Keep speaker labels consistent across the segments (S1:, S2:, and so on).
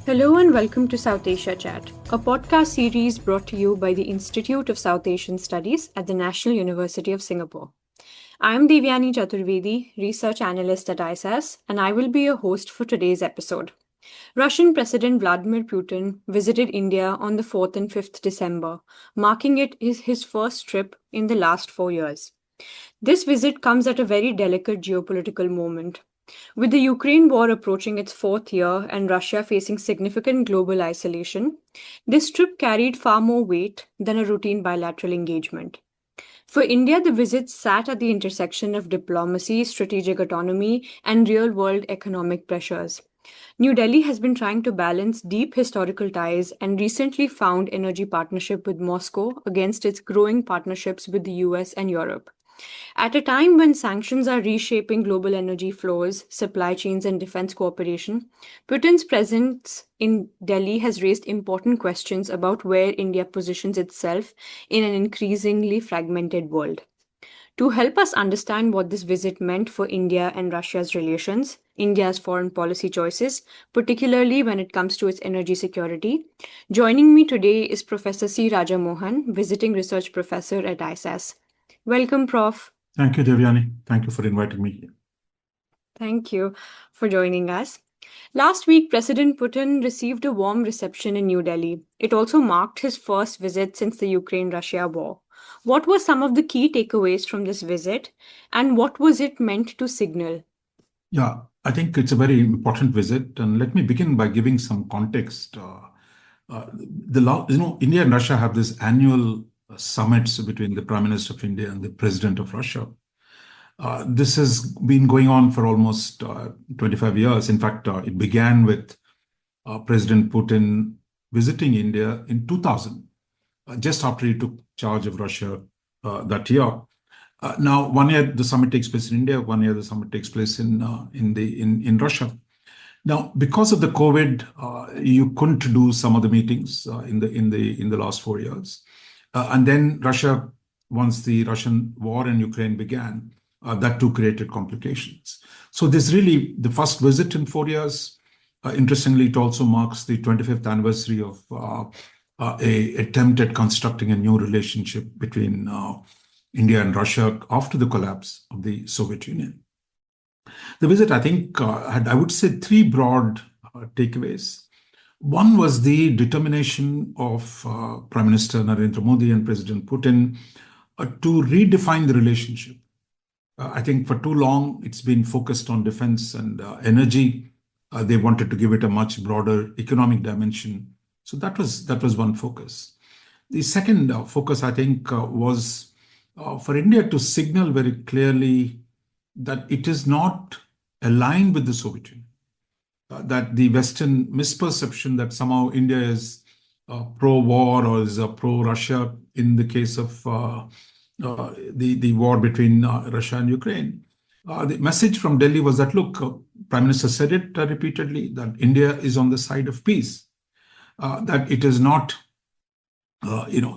S1: Hello and welcome to South Asia Chat, a podcast series brought to you by the Institute of South Asian Studies at the National University of Singapore. I am Devyani Chaturvedi, Research Analyst at ISAS, and I will be your host for today's episode. Russian President Vladimir Putin visited India on the 4th and 5th December, marking it his first trip in the last 4 years. This visit comes at a very delicate geopolitical moment. With the Ukraine war approaching its fourth year and Russia facing significant global isolation, this trip carried far more weight than a routine bilateral engagement. For India, the visit sat at the intersection of diplomacy, strategic autonomy, and real world economic pressures. New Delhi has been trying to balance deep historical ties and recently found energy partnership with Moscow against its growing partnerships with the US and Europe. At a time when sanctions are reshaping global energy flows, supply chains, and defense cooperation, Putin's presence in Delhi has raised important questions about where India positions itself in an increasingly fragmented world. To help us understand what this visit meant for India and Russia's relations, India's foreign policy choices, particularly when it comes to its energy security, joining me today is Professor C Raja Mohan, visiting research professor at ISAS. Welcome, Prof.
S2: Thank you, Devyani. Thank you for inviting me here.
S1: Thank you for joining us. Last week, President Putin received a warm reception in New Delhi. It also marked his first visit since the Ukraine-Russia war. What were some of the key takeaways from this visit, and what was it meant to signal?
S2: Yeah, I think it's a very important visit, and let me begin by giving some context. India and Russia have this annual summits between the Prime Minister of India and the President of Russia. This has been going on for almost 25 years. In fact, it began with President Putin visiting India in 2000, just after he took charge of Russia that year. Now, 1 year the summit takes place in India, 1 year the summit takes place in Russia. Now, because of the COVID, you couldn't do some of the meetings in the last 4 years. And then Russia, once the Russian war in Ukraine began, that too created complications. So this really the first visit in 4 years. Interestingly, it also marks the 25th anniversary of a attempt at constructing a new relationship between India and Russia after the collapse of the Soviet Union. The visit, I think, had, I would say, three broad takeaways. One was the determination of Prime Minister Narendra Modi and President Putin to redefine the relationship. I think for too long it's been focused on defense and energy. They wanted to give it a much broader economic dimension. So that was one focus. The second focus, I think, was for India to signal very clearly that it is not aligned with the Soviet Union. That the Western misperception that somehow India is pro-war or is pro-Russia in the case of the war between Russia and Ukraine. The message from Delhi was that, look, Prime Minister said it repeatedly, that India is on the side of peace, that it is not,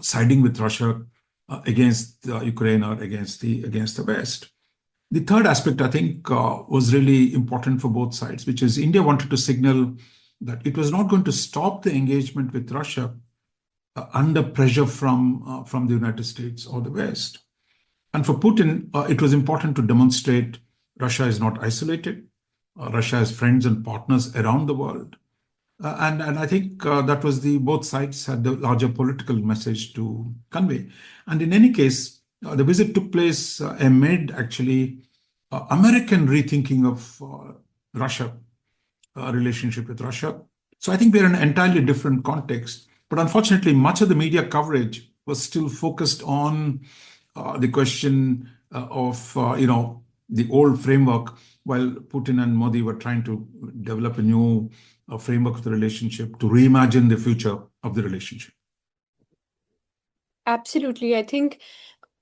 S2: siding with Russia against Ukraine or against the West. The third aspect, I think, was really important for both sides, which is India wanted to signal that it was not going to stop the engagement with Russia under pressure from the United States or the West. And for Putin, it was important to demonstrate Russia is not isolated. Russia has friends and partners around the world. And I think that was both sides had the larger political message to convey. And in any case, the visit took place amid actually American rethinking of Russia, relationship with Russia. So I think we're in an entirely different context. But unfortunately, much of the media coverage was still focused on the question of, the old framework, while Putin and Modi were trying to develop a new framework of the relationship to reimagine the future of the relationship.
S1: Absolutely. I think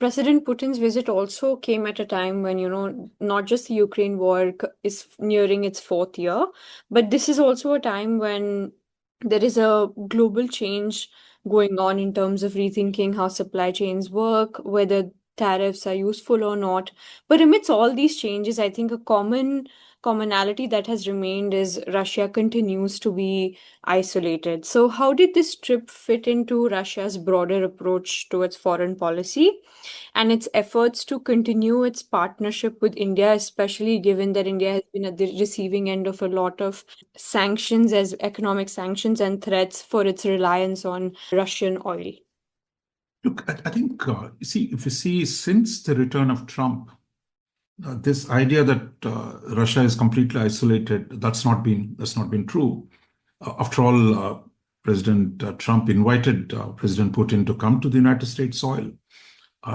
S1: President Putin's visit also came at a time when, not just the Ukraine war is nearing its fourth year, but this is also a time when there is a global change going on in terms of rethinking how supply chains work, whether tariffs are useful or not. But amidst all these changes, I think a common commonality that has remained is Russia continues to be isolated. So, how did this trip fit into Russia's broader approach towards foreign policy and its efforts to continue its partnership with India, especially given that India has been at the receiving end of a lot of sanctions, as economic sanctions and threats for its reliance on Russian oil?
S2: Look, I think, if you see, since the return of Trump, this idea that Russia is completely isolated, that's not been true. After all, President Trump invited President Putin to come to the United States soil.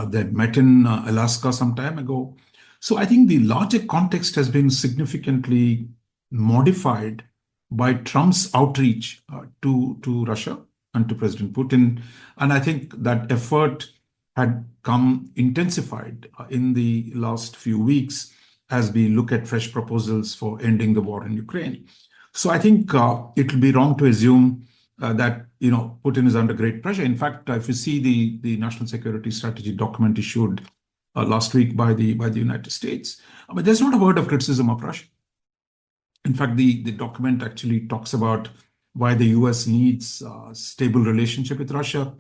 S2: They met in Alaska some time ago. So I think the larger context has been significantly modified by Trump's outreach to Russia and to President Putin. And I think that effort had come intensified in the last few weeks as we look at fresh proposals for ending the war in Ukraine. So I think it will be wrong to assume that Putin is under great pressure. In fact, if you see the national security strategy document issued last week by the United States, but there's not a word of criticism of Russia. In fact, the document actually talks about why the US needs a stable relationship with Russia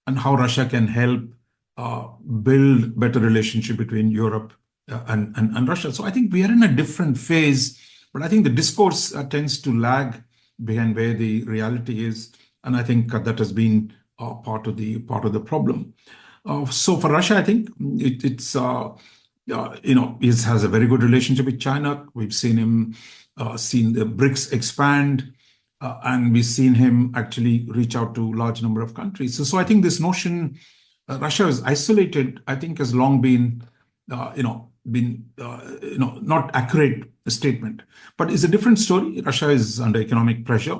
S2: and how Russia can help build better relationship between Europe and Russia. So I think we are in a different phase, but I think the discourse tends to lag behind where the reality is, and I think that has been part of the problem. So for Russia, I think it has a very good relationship with China. We've seen the BRICS expand, and we've seen him actually reach out to large number of countries. So I think this notion Russia is isolated, I think, has long been not accurate statement. But it's a different story. Russia is under economic pressure.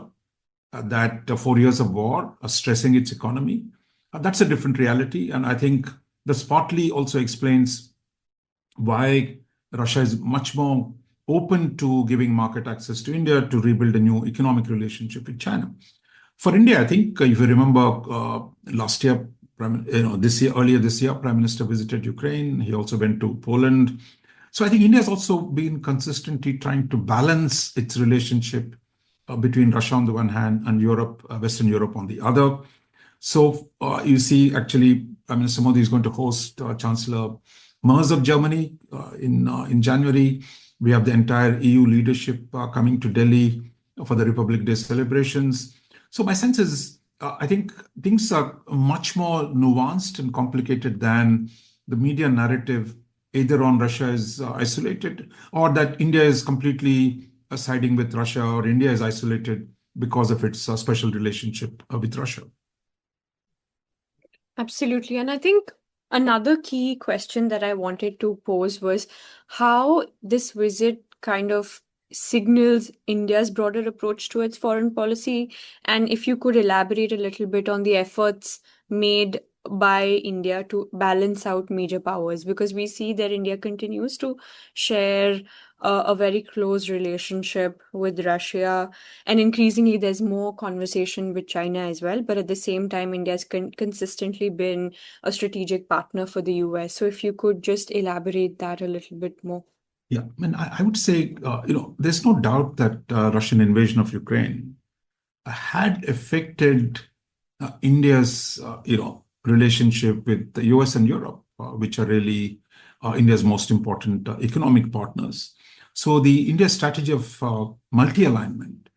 S2: That 4 years of war are stressing its economy. That's a different reality, and I think this partly also explains why Russia is much more open to giving market access to India to rebuild a new economic relationship with China. For India, I think if you remember last year, earlier this year, Prime Minister visited Ukraine. He also went to Poland. So I think India has also been consistently trying to balance its relationship between Russia on the one hand and Europe, Western Europe on the other. So you see, actually, Prime Minister Modi is going to host Chancellor Merz of Germany in January. We have the entire EU leadership coming to Delhi for the Republic Day celebrations. So my sense is, I think things are much more nuanced and complicated than the media narrative, either on Russia is isolated or that India is completely siding with Russia or India is isolated because of its special relationship with Russia.
S1: Absolutely. And I think another key question that I wanted to pose was how this visit kind of signals India's broader approach to its foreign policy. And if you could elaborate a little bit on the efforts made by India to balance out major powers, because we see that India continues to share a very close relationship with Russia, and increasingly there's more conversation with China as well. But at the same time, India has consistently been a strategic partner for the US. So if you could just elaborate that a little bit more.
S2: Yeah, I mean, I would say, there's no doubt that Russian invasion of Ukraine had affected India's, relationship with the US and Europe, which are really India's most important economic partners. So the India strategy of multi-alignment,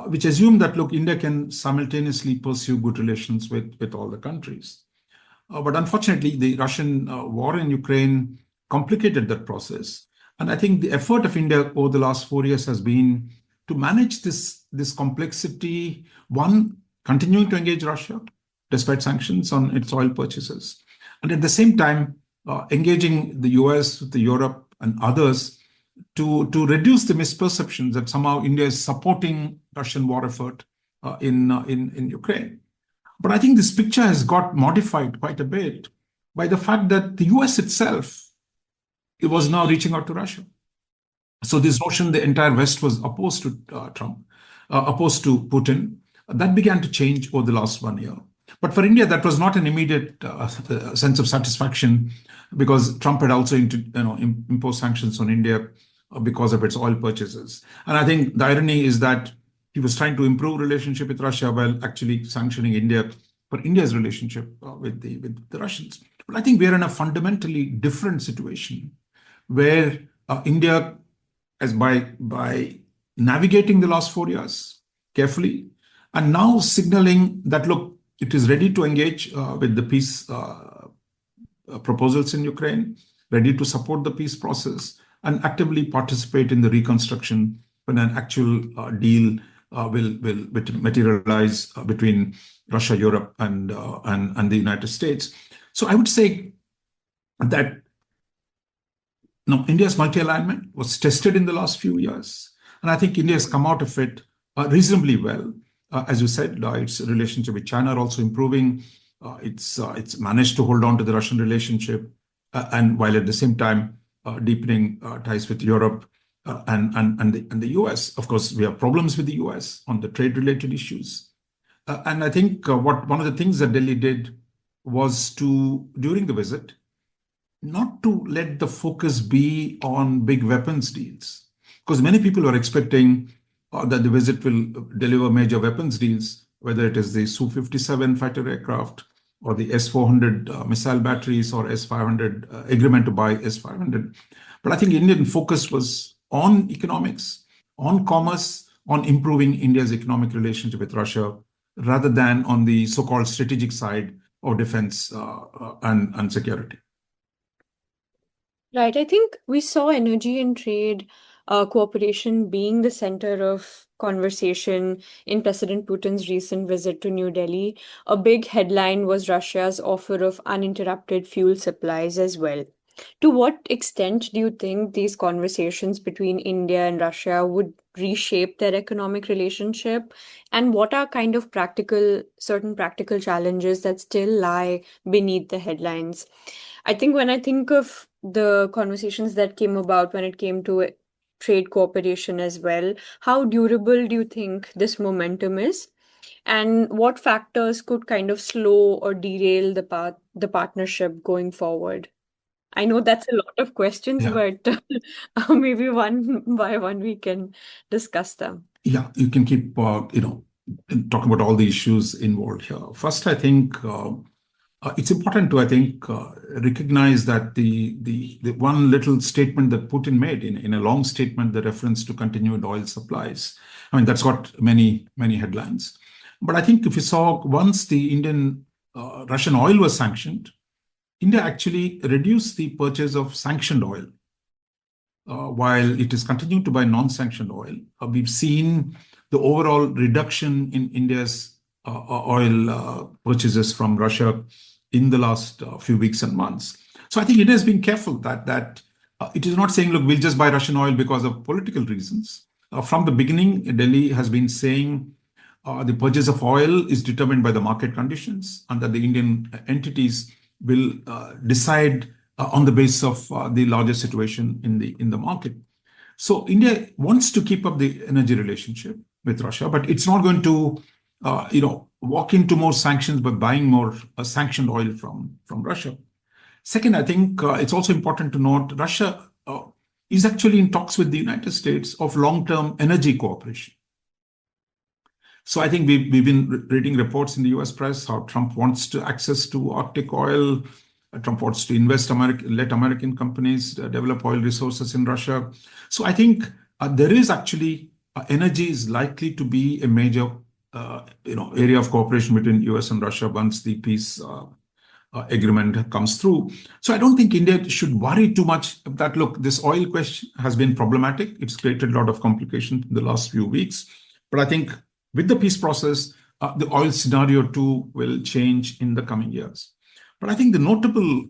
S2: which assumed that, look, India can simultaneously pursue good relations with all the countries. But unfortunately, the Russian war in Ukraine complicated that process. And I think the effort of India over the last 4 years has been to manage this complexity, one, continuing to engage Russia despite sanctions on its oil purchases, and at the same time engaging the US, the Europe, and others to reduce the misperceptions that somehow India is supporting Russian war effort in Ukraine. But I think this picture has got modified quite a bit by the fact that the US itself, it was now reaching out to Russia. So this notion the entire West was opposed to opposed to Putin, that began to change over the last 1 year. But for India, that was not an immediate sense of satisfaction, because Trump had also imposed sanctions on India because of its oil purchases. And I think the irony is that he was trying to improve relationship with Russia while actually sanctioning India for India's relationship with the Russians. But I think we are in a fundamentally different situation where India, as by navigating the last 4 years carefully, and now signaling that, look, it is ready to engage with the peace proposals in Ukraine, ready to support the peace process, and actively participate in the reconstruction when an actual deal will materialize between Russia, Europe, and the United States. So I would say that India's multi-alignment was tested in the last few years, and I think India has come out of it reasonably well. As you said, its relationship with China are also improving. It's managed to hold on to the Russian relationship, and while at the same time deepening ties with Europe and the US. Of course, we have problems with the US on the trade-related issues. And I think one of the things that Delhi did was to, during the visit, not to let the focus be on big weapons deals, because many people are expecting that the visit will deliver major weapons deals, whether it is the Su-57 fighter aircraft or the S-400 missile batteries or S-500 agreement to buy S-500. But I think Indian focus was on economics, on commerce, on improving India's economic relationship with Russia, rather than on the so-called strategic side of defense and security.
S1: Right. I think we saw energy and trade cooperation being the center of conversation in President Putin's recent visit to New Delhi. A big headline was Russia's offer of uninterrupted fuel supplies as well. To what extent do you think these conversations between India and Russia would reshape their economic relationship? And what are kind of certain practical challenges that still lie beneath the headlines? I think when I think of the conversations that came about when it came to trade cooperation as well, how durable do you think this momentum is? And what factors could kind of slow or derail the partnership going forward? I know that's a lot of questions,
S2: Yeah.
S1: but maybe one by one we can discuss them.
S2: Yeah, you can keep, talk about all the issues involved here. First, I think it's important to, recognize that the one little statement that Putin made in a long statement, the reference to continued oil supplies, I mean, that's got many headlines. But I think if you saw, once the Russian oil was sanctioned, India actually reduced the purchase of sanctioned oil. While it is continuing to buy non-sanctioned oil, we've seen the overall reduction in India's oil purchases from Russia in the last few weeks and months. So I think India has been careful that it is not saying, look, we'll just buy Russian oil because of political reasons. From the beginning, Delhi has been saying the purchase of oil is determined by the market conditions, and that the Indian entities will decide on the basis of the larger situation in the market. So India wants to keep up the energy relationship with Russia, but it's not going to, walk into more sanctions by buying more sanctioned oil from Russia. Second, I think it's also important to note Russia is actually in talks with the United States of long-term energy cooperation. So I think we've been reading reports in the US press how Trump wants to access to Arctic oil. Trump wants to let American companies develop oil resources in Russia. So I think there is actually energy is likely to be a major area of cooperation between US and Russia once the peace agreement comes through. So I don't think India should worry too much that, look, this oil question has been problematic. It's created a lot of complications in the last few weeks. But I think with the peace process, the oil scenario too will change in the coming years. But I think the notable,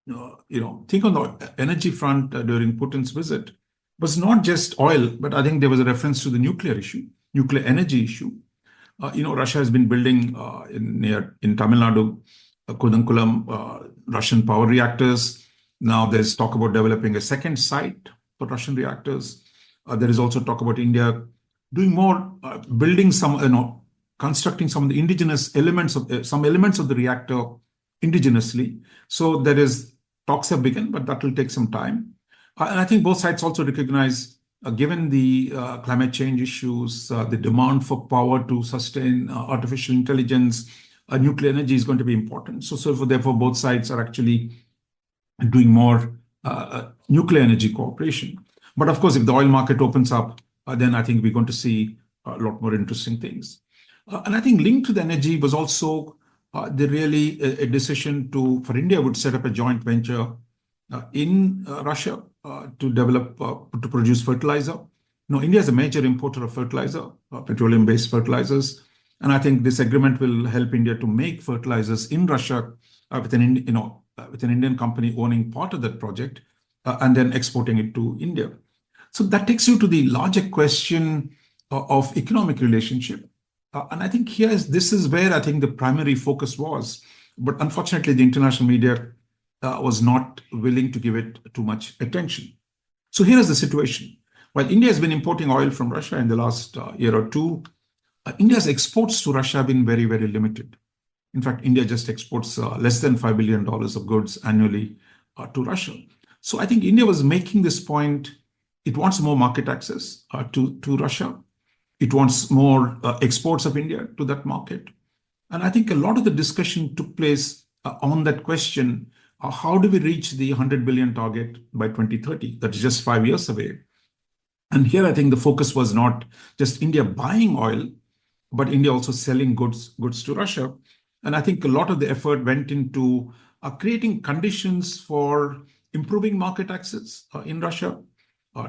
S2: thing on the energy front during Putin's visit was not just oil, but I think there was a reference to the nuclear energy issue. Russia has been building in Tamil Nadu, Kudankulam, Russian power reactors. Now there's talk about developing a second site for Russian reactors. There is also talk about India doing more, building constructing some of the indigenous elements some elements of the reactor indigenously. So talks have begun, but that will take some time. And I think both sides also recognize, given the climate change issues, the demand for power to sustain artificial intelligence, nuclear energy is going to be important. So therefore, both sides are actually doing more nuclear energy cooperation. But of course, if the oil market opens up, then I think we're going to see a lot more interesting things. And I think linked to the energy was also the really a decision for India would set up a joint venture in Russia to develop to produce fertilizer. India is a major importer of fertilizer, petroleum-based fertilizers, and I think this agreement will help India to make fertilizers in Russia with an Indian company owning part of that project and then exporting it to India. So that takes you to the larger question of economic relationship. And I think this is where I think the primary focus was. But unfortunately, the international media was not willing to give it too much attention. So here is the situation. While India has been importing oil from Russia in the last year or two, India's exports to Russia have been very, very limited. In fact, India just exports less than $5 billion of goods annually to Russia. So I think India was making this point. It wants more market access to Russia. It wants more exports of India to that market. And I think a lot of the discussion took place on that question, how do we reach the 100 billion target by 2030? That is just 5 years away. And here I think the focus was not just India buying oil, but India also selling goods to Russia. And I think a lot of the effort went into creating conditions for improving market access in Russia,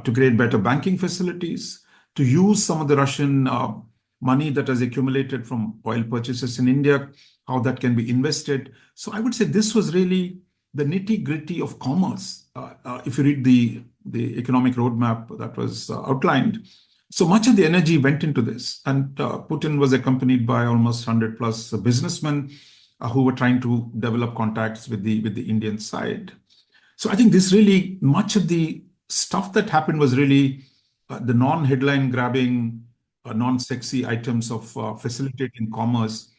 S2: to create better banking facilities, to use some of the Russian money that has accumulated from oil purchases in India, how that can be invested. So I would say this was really the nitty-gritty of commerce. If you read the economic roadmap that was outlined, so much of the energy went into this. And Putin was accompanied by almost 100 plus businessmen who were trying to develop contacts with the Indian side. So I think this really, much of the stuff that happened was really the non-headline grabbing, non-sexy items of facilitating commerce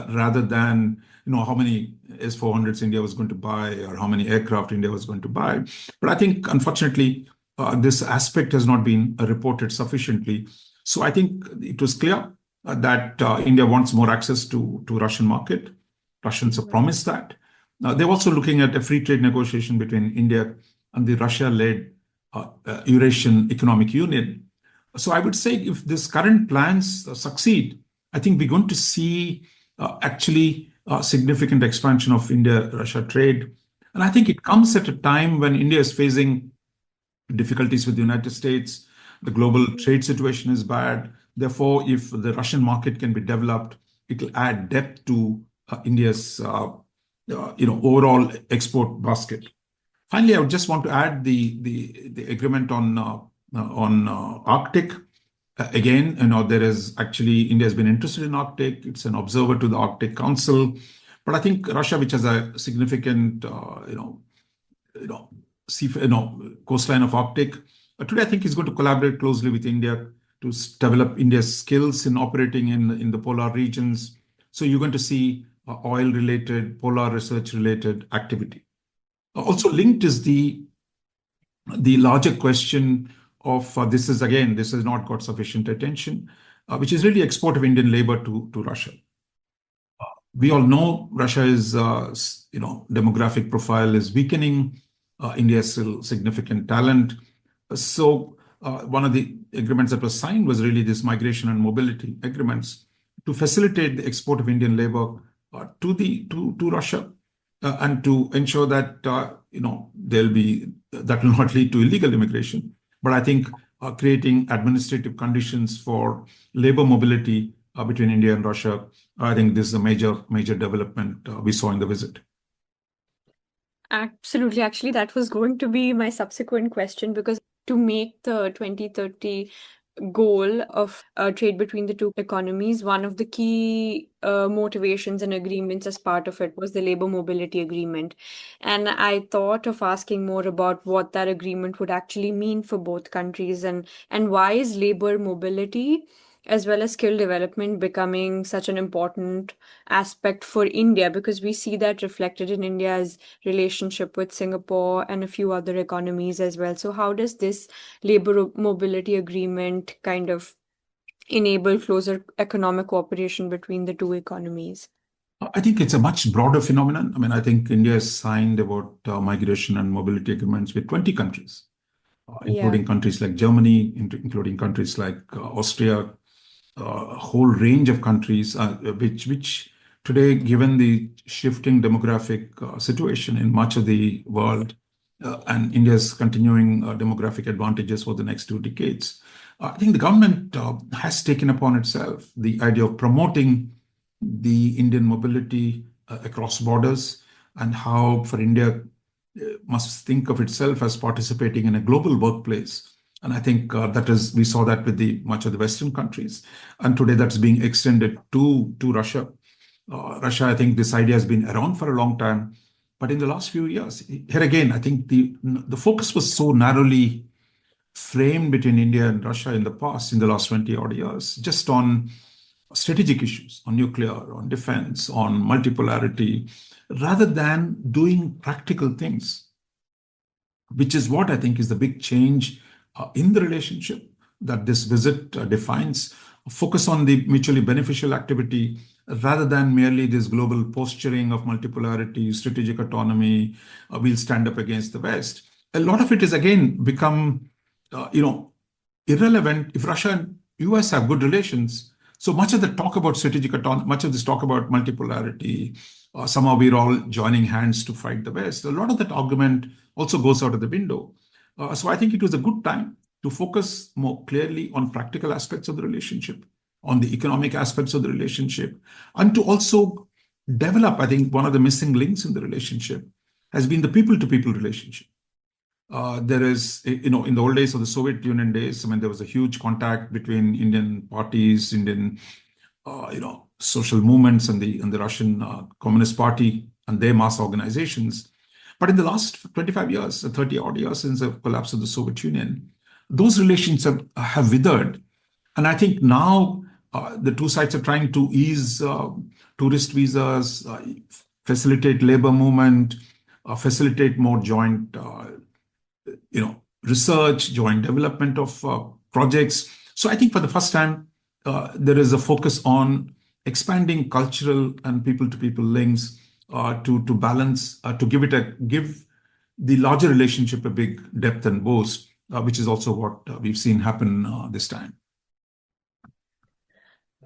S2: rather than how many S-400s India was going to buy or how many aircraft India was going to buy. But I think, unfortunately, this aspect has not been reported sufficiently. So I think it was clear that India wants more access to Russian market. Russians have promised that. They're also looking at a free trade negotiation between India and the Russia-led Eurasian Economic Union. So I would say if this current plans succeed, I think we're going to see actually significant expansion of India-Russia trade. And I think it comes at a time when India is facing difficulties with the United States. The global trade situation is bad. Therefore, if the Russian market can be developed, it will add depth to India's overall export basket. Finally, I would just want to add the agreement on Arctic. Again, there is actually India has been interested in Arctic. It's an observer to the Arctic Council, but I think Russia, which has a significant coastline of Arctic, today I think is going to collaborate closely with India to develop India's skills in operating in the polar regions. So you're going to see oil-related, polar research-related activity. Also linked is the larger question of this has not got sufficient attention, which is really export of Indian labor to Russia. We all know Russia is, demographic profile is weakening. India has still significant talent. So one of the agreements that was signed was really this migration and mobility agreements to facilitate the export of Indian labor to Russia and to ensure that that will not lead to illegal immigration. But I think creating administrative conditions for labor mobility between India and Russia, I think this is a major development we saw in the visit.
S1: Absolutely. Actually, that was going to be my subsequent question, because to make the 2030 goal of trade between the two economies, one of the key motivations and agreements as part of it was the labor mobility agreement. And I thought of asking more about what that agreement would actually mean for both countries and why is labor mobility as well as skill development becoming such an important aspect for India, because we see that reflected in India's relationship with Singapore and a few other economies as well. So, how does this labor mobility agreement kind of enable closer economic cooperation between the two economies?
S2: I think it's a much broader phenomenon. I mean, I think India has signed about migration and mobility agreements with 20 countries,
S1: Yeah.
S2: including countries like Germany, including countries like Austria, a whole range of countries, which today, given the shifting demographic situation in much of the world and India's continuing demographic advantages for the next 2 decades, I think the government has taken upon itself the idea of promoting the Indian mobility across borders, and how for India must think of itself as participating in a global workplace. And I think we saw that with much of the Western countries. And today that's being extended to Russia. Russia, I think this idea has been around for a long time. But in the last few years, here again, I think the focus was so narrowly framed between India and Russia in the past, in the last 20 odd years, just on strategic issues, on nuclear, on defense, on multipolarity, rather than doing practical things, which is what I think is the big change in the relationship that this visit defines. Focus on the mutually beneficial activity rather than merely this global posturing of multipolarity, strategic autonomy, we'll stand up against the West. A lot of it is again become, irrelevant if Russia and US have good relations. So much of the talk about strategic autonomy, much of this talk about multipolarity, somehow we're all joining hands to fight the West. A lot of that argument also goes out of the window. So I think it was a good time to focus more clearly on practical aspects of the relationship, on the economic aspects of the relationship, and to also develop, I think one of the missing links in the relationship has been the people-to-people relationship. There is, in the old days of the Soviet Union days, I mean, there was a huge contact between Indian parties, Indian, social movements, and the Russian Communist Party and their mass organizations. But in the last 25 years, 30 odd years since the collapse of the Soviet Union, those relations have withered. And I think now the two sides are trying to ease tourist visas, facilitate labor movement, facilitate more joint research, joint development of projects. So I think for the first time, there is a focus on expanding cultural and people-to-people links to balance, to give the larger relationship a big depth and boost, which is also what we've seen happen this time.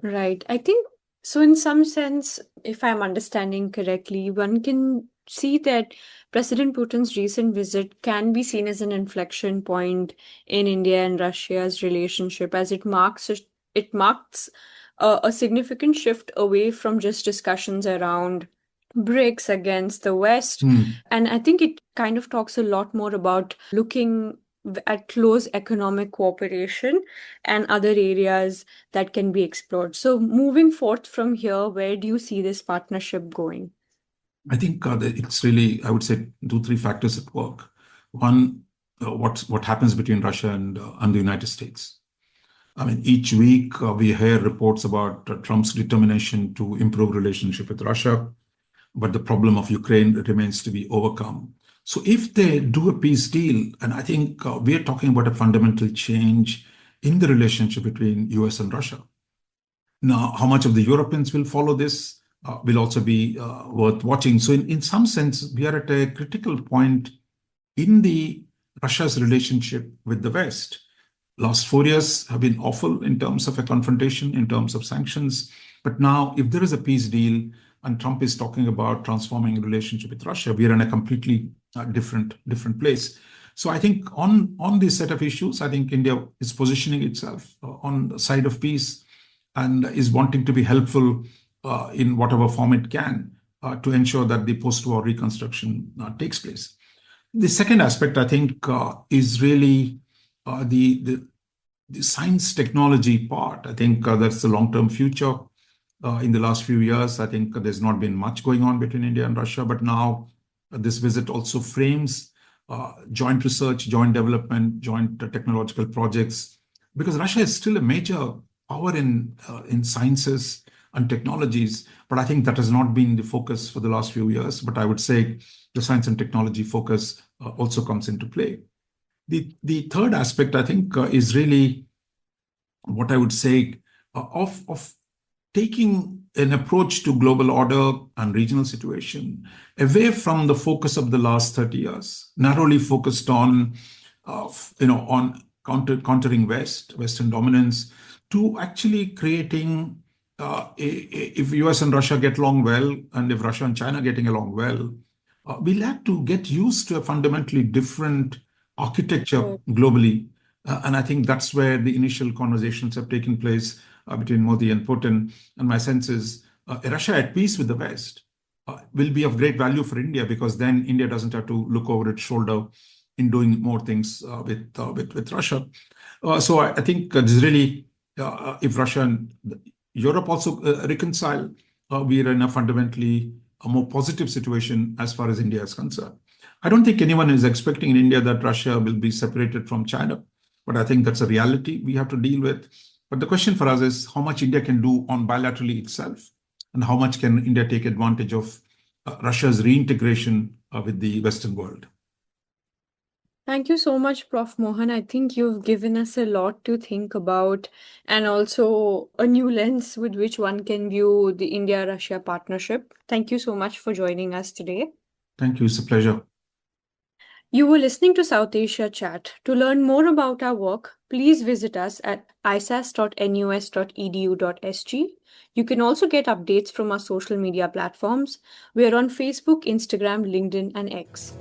S1: Right. I think so, in some sense, if I'm understanding correctly, one can see that President Putin's recent visit can be seen as an inflection point in India and Russia's relationship, as it marks a significant shift away from just discussions around BRICS against the West. And I think it kind of talks a lot more about looking at close economic cooperation and other areas that can be explored. So, moving forth from here, where do you see this partnership going?
S2: I think it's really, I would say, 2, 3 factors at work. One, what happens between Russia and the United States. I mean, each week we hear reports about Trump's determination to improve relationship with Russia, but the problem of Ukraine remains to be overcome. So if they do a peace deal, and I think we are talking about a fundamental change in the relationship between US and Russia. Now, how much of the Europeans will follow this will also be worth watching. So in some sense, we are at a critical point in the Russia's relationship with the West. Last 4 years have been awful in terms of a confrontation, in terms of sanctions. But now, if there is a peace deal and Trump is talking about transforming relationship with Russia, we are in a completely different place. So I think on this set of issues, I think India is positioning itself on the side of peace and is wanting to be helpful in whatever form it can to ensure that the post-war reconstruction takes place. The second aspect, I think, is really the science technology part. I think that's the long-term future. In the last few years, I think there's not been much going on between India and Russia, but now this visit also frames joint research, joint development, joint technological projects, because Russia is still a major power in sciences and technologies, but I think that has not been the focus for the last few years. But I would say the science and technology focus also comes into play. The third aspect, I think, is really what I would say of taking an approach to global order and regional situation away from the focus of the last 30 years, narrowly focused on, on countering Western dominance, to actually creating, if US and Russia get along well, and if Russia and China getting along well, we'll have to get used to a fundamentally different architecture globally. And I think that's where the initial conversations have taken place between Modi and Putin. And my sense is Russia at peace with the West will be of great value for India, because then India doesn't have to look over its shoulder in doing more things with Russia. So I think this is really, if Russia and Europe also reconcile, we are in a fundamentally a more positive situation as far as India is concerned. I don't think anyone is expecting in India that Russia will be separated from China, but I think that's a reality we have to deal with. But the question for us is how much India can do on bilaterally itself, and how much can India take advantage of Russia's reintegration with the Western world.
S1: Thank you so much, Prof. Mohan. I think you've given us a lot to think about, and also a new lens with which one can view the India-Russia partnership. Thank you so much for joining us today.
S2: Thank you. It's a pleasure.
S1: You were listening to South Asia Chat. To learn more about our work, please visit us at isas.nus.edu.sg. You can also get updates from our social media platforms. We are on Facebook, Instagram, LinkedIn, and X.